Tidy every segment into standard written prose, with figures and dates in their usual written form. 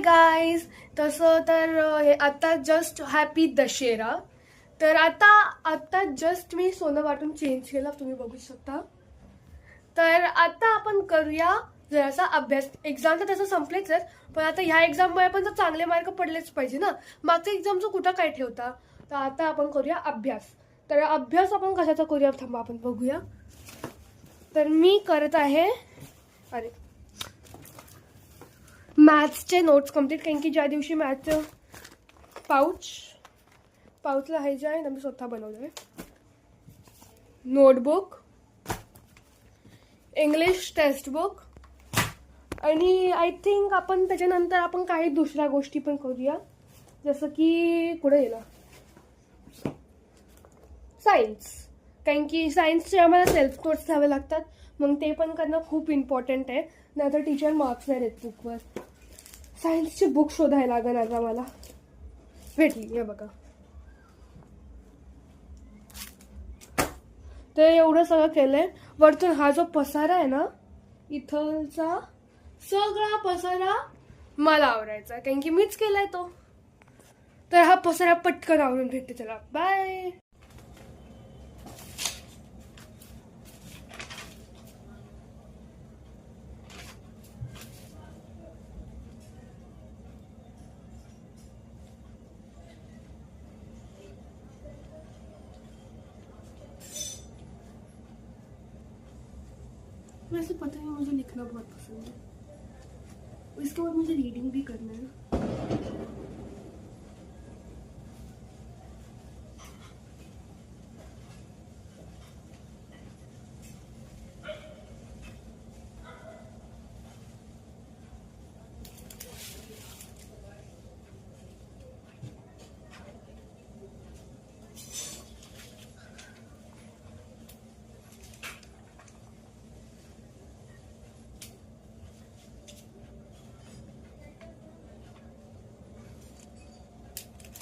Guys. तसं तर हे आता जस्ट हॅपी दशेरा. तर आता जस्ट मी सोनं वाटून चेंज केलं, तुम्ही बघू शकता. तर आता आपण करूया जरासा अभ्यास. एक्झाम तर तसं संपलेच आहेत, पण आता ह्या एक्झाममुळे पण तर चांगले मार्क पडलेच पाहिजे ना. मागच्या एक्झामचं कुठं काय ठेवता. तर आता आपण करूया अभ्यास. तर अभ्यास आपण कशाचा करूया थांबा आपण बघूया. तर मी करत आहे मॅथ्सचे नोट्स कम्प्लीट, कारण की ज्या दिवशी मॅथ्सचं पाऊचला हे जे आहे ना मी स्वतः बनवलं आहे. नोटबुक, इंग्लिश टेक्स्टबुक आणि आय थिंक आपण त्याच्यानंतर आपण काही दुसऱ्या गोष्टी पण करूया, जसं की कुठे गेला सायन्स. कारण की सायन्सचे आम्हाला सेल्फ नोट्स घ्यावे लागतात, मग ते पण करणं खूप इम्पॉर्टंट आहे. नाहीतर टीचर मार्क्स नाही देत बुकवर. सायन्सची बुक शोधायला लागेल आता मला. भेटली हे बघा. तर एवढं सगळं केलंय. वरतून हा जो पसारा आहे ना, इथलचा सगळा पसारा मला आवरायचा, कारण की मीच केलाय तो. तर हा पसारा पटकन आवरून भेटते. चला बाय. वैसे पता है मुझे लिखना बहुत पसंद है, इसके बाद मुझे रीडिंग भी करना है.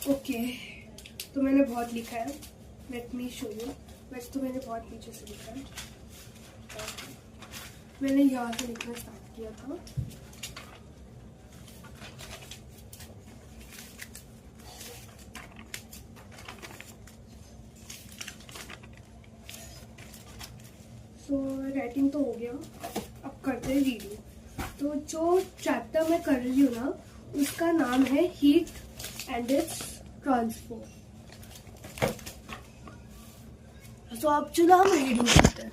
ओके, तो मैंने बहुत लिखा है. Let me show you. वैसे तो मैंने बहुत नीचे से लिखा है. मैंने यहाँ से लिखना स्टार्ट किया था. सो राइटिंग तो हो गया, अब करते हैं रीडिंग. तो जो चैप्टर मैं कर रही हूँ ना, उसका नाम है हीट एंड इट्स ट्रांसफर. तो अब चलो हम रीडिंग करते हैं.